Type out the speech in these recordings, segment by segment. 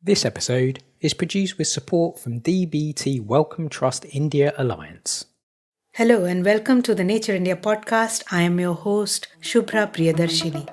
This episode is produced with support from DBT Wellcome Trust India Alliance. Hello and welcome to the Nature India podcast. I am your host, Shubhra Priyadarshini.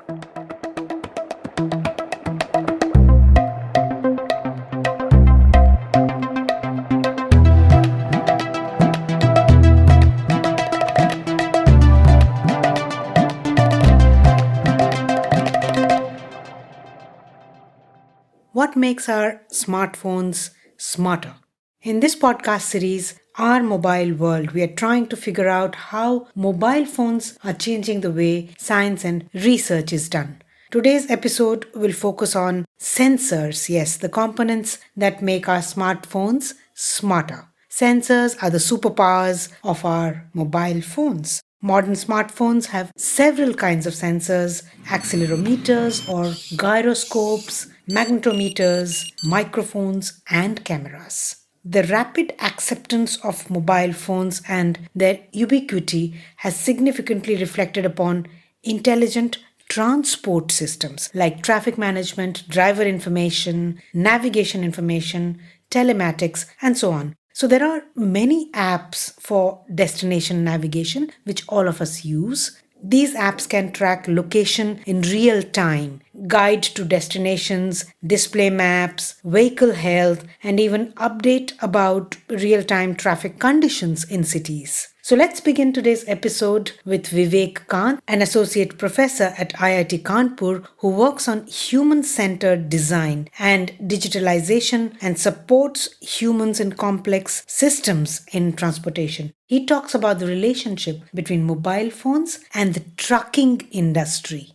What makes our smartphones smarter? In this podcast series, Our Mobile World, we are trying to figure out how mobile phones are changing the way science and research is done. Today's episode will focus on sensors, yes, the components that make our smartphones smarter. Sensors are the superpowers of our mobile phones. Modern smartphones have several kinds of sensors: accelerometers or gyroscopes, magnetometers, microphones, and cameras. The rapid acceptance of mobile phones and their ubiquity has significantly reflected upon intelligent transport systems like traffic management, driver information, navigation information, telematics, and so on. So there are many apps for destination navigation which all of us use. These apps can track location in real time, guide to destinations, display maps, vehicle health, and even update about real time traffic conditions in cities. So let's begin today's episode with Vivek Kant, an associate professor at IIT Kanpur who works on human centered design and digitalization and supports humans in complex systems in transportation. He talks about the relationship between mobile phones and the trucking industry.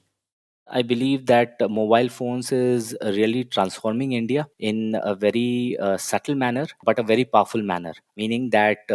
I believe that mobile phones is really transforming India in a very subtle manner, but a very powerful manner. Meaning that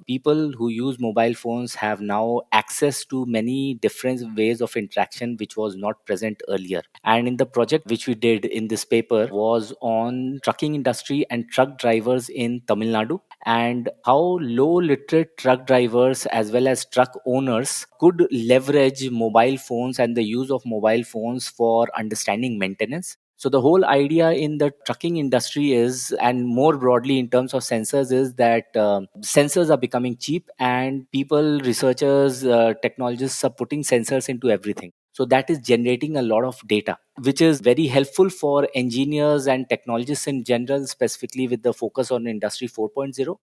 people who use mobile phones have now access to many different ways of interaction, which was not present earlier. And in the project which we did in this paper was on trucking industry and truck drivers in Tamil Nadu, and how low literate truck drivers as well as truck owners could leverage mobile phones and the use of mobile phones for understanding maintenance. So the whole idea in the trucking industry is, and more broadly in terms of sensors, is that sensors are becoming cheap, and people, researchers, technologists are putting sensors into everything. So that is generating a lot of data, which is very helpful for engineers and technologists in general, specifically with the focus on Industry 4.0.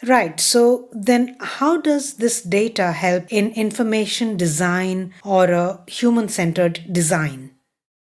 Right. So then, how does this data help in information design or a human centered design?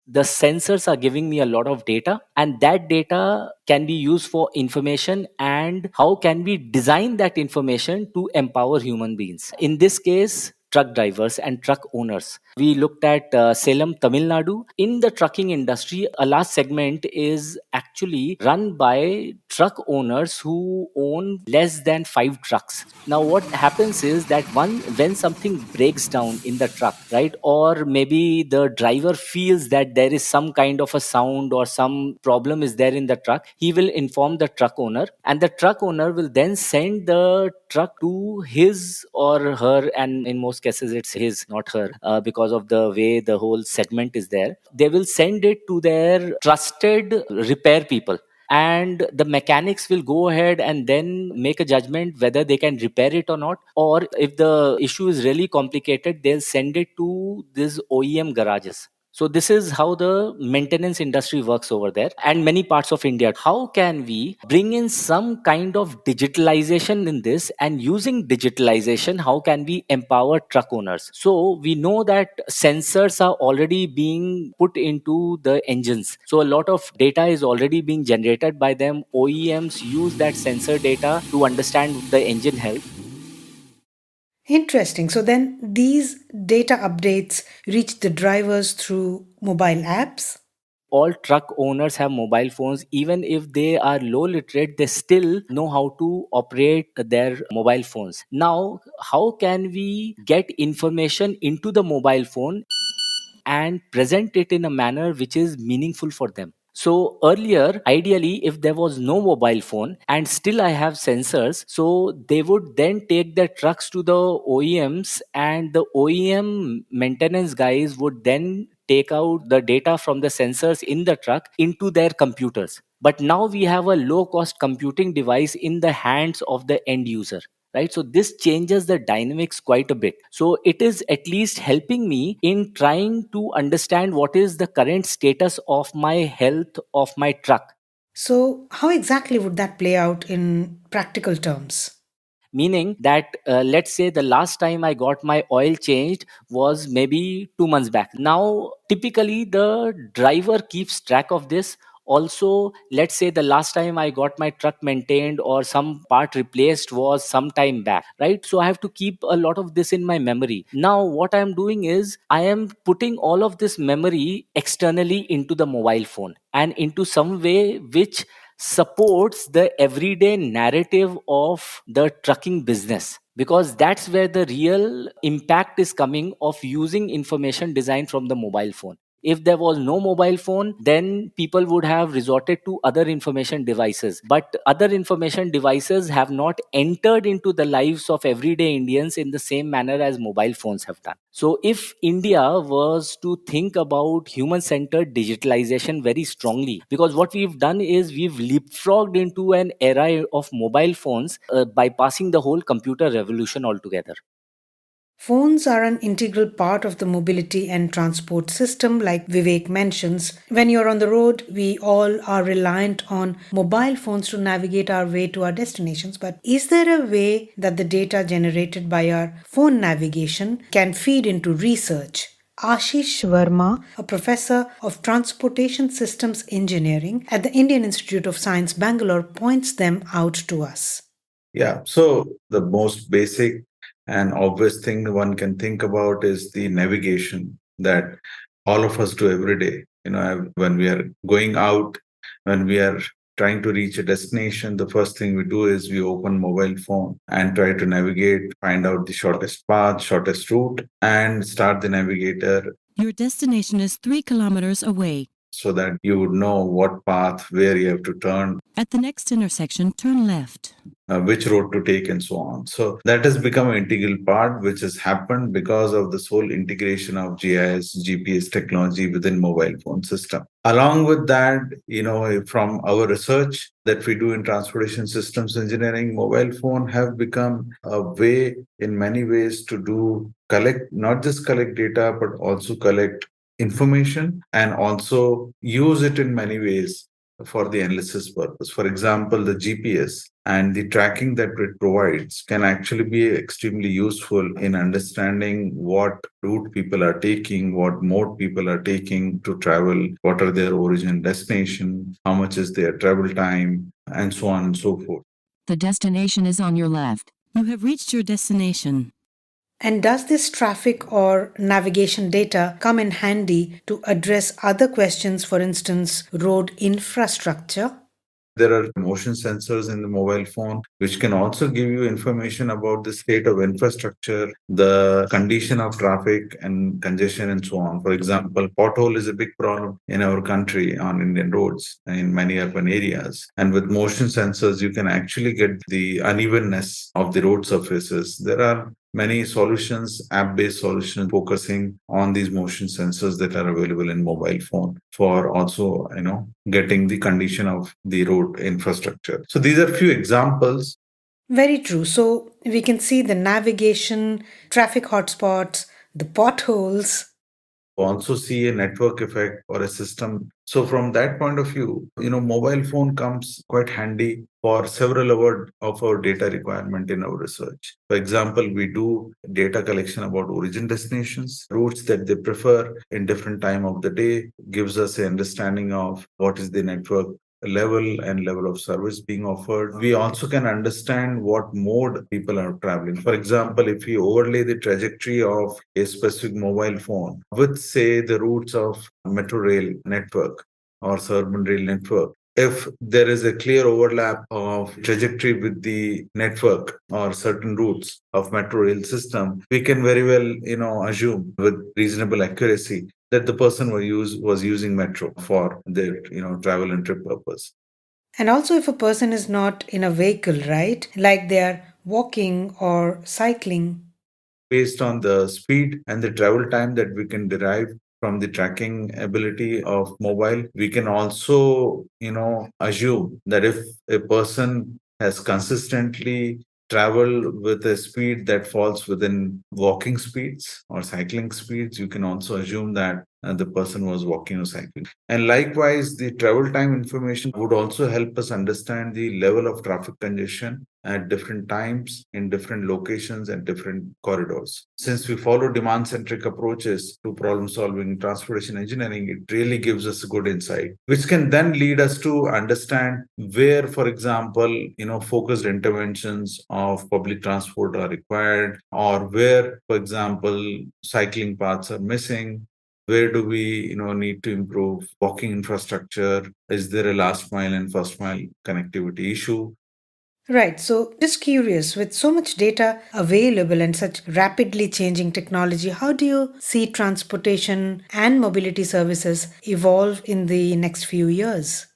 The sensors are giving me a lot of data, and that data can be used for information, and how can we design that information to empower human beings, in this case truck drivers and truck owners. We looked at Salem, Tamil Nadu. In the trucking industry, a large segment is actually run by truck owners who own less than 5 trucks. Now what happens is that when something breaks down in the truck, right, or maybe the driver feels that there is some kind of a sound or some problem is there in the truck, he will inform the truck owner, and the truck owner will then send the truck to his or her, and in most cases it's his, not her, because of the way the whole segment is there. They will send it to their trusted repair people, and the mechanics will go ahead and then make a judgment whether they can repair it or not, or if the issue is really complicated, they'll send it to these OEM garages. So this is how the maintenance industry works over there and many parts of India. How can we bring in some kind of digitalization in this, and using digitalization, how can we empower truck owners? So we know that sensors are already being put into the engines. So a lot of data is already being generated by them. OEMs use that sensor data to understand the engine health. Interesting. So then these data updates reach the drivers through mobile apps. All truck owners have mobile phones. Even if they are low literate, they still know how to operate their mobile phones. Now how can we get information into the mobile phone and present it in a manner which is meaningful for them? So earlier, ideally, if there was no mobile phone and still I have sensors, so they would then take their trucks to the OEMs, and the OEM maintenance guys would then take out the data from the sensors in the truck into their computers. but now we have a low cost computing device in the hands of the end user, right? So this changes the dynamics quite a bit. So it is at least helping me in trying to understand what is the current status of my health of my truck. So, how exactly would that play out in practical terms? Meaning that let's say the last time I got my oil changed was maybe 2 months back. Now typically the driver keeps track of this. Also, let's say the last time I got my truck maintained or some part replaced was some time back, right? So I have to keep a lot of this in my memory. Now what I am doing is I am putting all of this memory externally into the mobile phone and into some way which supports the everyday narrative of the trucking business, because that's where the real impact is coming of using information design from the mobile phone. If there was no mobile phone, then people would have resorted to other information devices, but other information devices have not entered into the lives of everyday Indians in the same manner as mobile phones have done. So if India was to think about human centered digitalization very strongly, because what we've done is we've leapfrogged into an era of mobile phones, bypassing the whole computer revolution altogether. Phones are an integral part of the mobility and transport system, like Vivek mentions. When you're on the road, we all are reliant on mobile phones to navigate our way to our destinations. But is there a way that the data generated by our phone navigation can feed into research? Ashish Verma, a professor of transportation systems engineering at the Indian Institute of Science, Bangalore, points them out to us. Yeah. So the most basic and obvious thing one can think about is the navigation that all of us do every day. When we are going out, when we are trying to reach a destination, the first thing we do is we open mobile phone and try to navigate, find out the shortest path, shortest route, and start the navigator. Your destination is 3 kilometers away. So that you would know what path, where you have to turn, At the next intersection, turn left. which road to take, and so on. So that has become an integral part, which has happened because of this whole integration of GIS, GPS technology within mobile phone system. Along with that, from our research that we do in transportation systems engineering, mobile phone have become a way in many ways to not just collect data, but also collect information and also use it in many ways for the analysis purpose. For example, the GPS and the tracking that it provides can actually be extremely useful in understanding what route people are taking, what mode people are taking to travel, what are their origin and destination, how much is their travel time, and so on and so forth. The destination is on your left. You have reached your destination. And does this traffic or navigation data come in handy to address other questions, for instance, road infrastructure? There are motion sensors in the mobile phone, which can also give you information about the state of infrastructure, the condition of traffic and congestion, and so on. For example, pothole is a big problem in our country on Indian roads in many urban areas. And with motion sensors, you can actually get the unevenness of the road surfaces. There are many solutions, app-based solutions focusing on these motion sensors that are available in mobile phone for also, getting the condition of the road infrastructure. So these are few examples. Very true. So we can see the navigation, traffic hotspots, the potholes. Also see a network effect or a system. So from that point of view, mobile phone comes quite handy for several of our data requirement in our research. For example, we do data collection about origin destinations, routes that they prefer in different time of the day, gives us an understanding of what is the network level and level of service being offered. We also can understand what mode people are traveling. For example, if we overlay the trajectory of a specific mobile phone with, say, the routes of metro rail network or urban rail network, if there is a clear overlap of trajectory with the network or certain routes of metro rail system, we can very well, assume with reasonable accuracy that the person was using metro for their, travel and trip purpose. And also, if a person is not in a vehicle, right? Like they are walking or cycling. Based on the speed and the travel time that we can derive from the tracking ability of mobile, we can also, assume that if a person has consistently traveled with a speed that falls within walking speeds or cycling speeds, you can also assume that the person was walking or cycling. And likewise, the travel time information would also help us understand the level of traffic congestion at different times in different locations and different corridors. Since we follow demand centric approaches to problem solving transportation engineering, it really gives us a good insight, which can then lead us to understand where, for example, focused interventions of public transport are required, or where, for example, cycling paths are missing. Where do we need to improve walking infrastructure? Is there a last mile and first mile connectivity issue? Right. So, just curious, with so much data available and such rapidly changing technology, how do you see transportation and mobility services evolve in the next few years?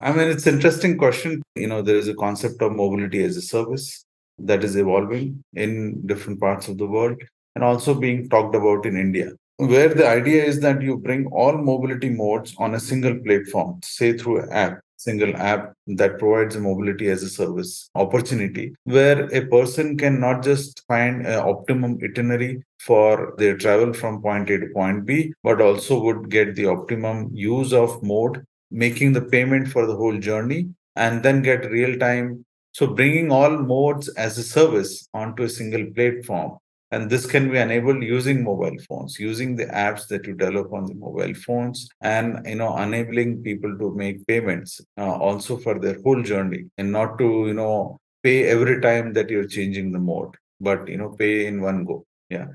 I mean, it's an interesting question. There is a concept of mobility as a service that is evolving in different parts of the world and also being talked about in India, where the idea is that you bring all mobility modes on a single platform, say through an app, single app that provides a mobility as a service opportunity, where a person can not just find an optimum itinerary for their travel from point A to point B, but also would get the optimum use of mode, making the payment for the whole journey, and then get real time. So, bringing all modes as a service onto a single platform. And this can be enabled using mobile phones, using the apps that you develop on the mobile phones, and enabling people to make payments also for their whole journey, and not to pay every time that you're changing the mode, but pay in one go. Yeah,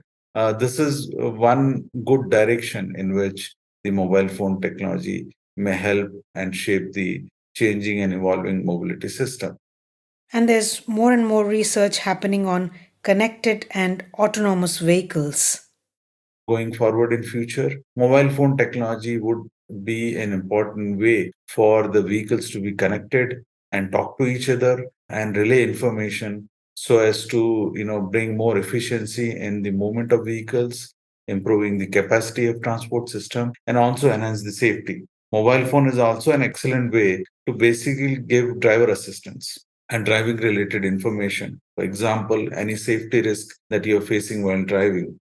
this is one good direction in which the mobile phone technology may help and shape the changing and evolving mobility system. And there's more and more research happening on connected and autonomous vehicles. Going forward in future, mobile phone technology would be an important way for the vehicles to be connected and talk to each other and relay information, so as to bring more efficiency in the movement of vehicles, improving the capacity of transport system, and also enhance the safety. Mobile phone is also an excellent way to basically give driver assistance and driving related information. For example, any safety risk that you're facing while driving,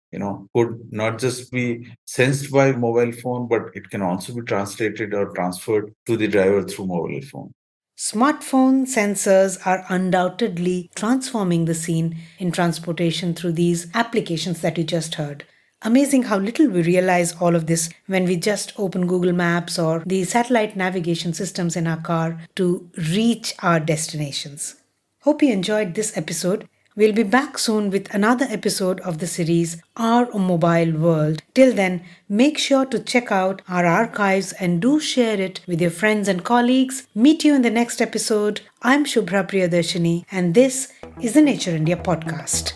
could not just be sensed by mobile phone, but it can also be translated or transferred to the driver through mobile phone. Smartphone sensors are undoubtedly transforming the scene in transportation through these applications that you just heard. Amazing how little we realize all of this when we just open Google Maps or the satellite navigation systems in our car to reach our destinations. Hope you enjoyed this episode. We'll be back soon with another episode of the series Our Mobile World. Till then, make sure to check out our archives and do share it with your friends and colleagues. Meet you in the next episode. I'm Shubhra Priyadarshini, and this is the Nature India podcast.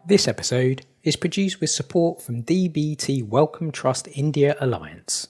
This episode is produced with support from DBT Wellcome Trust India Alliance.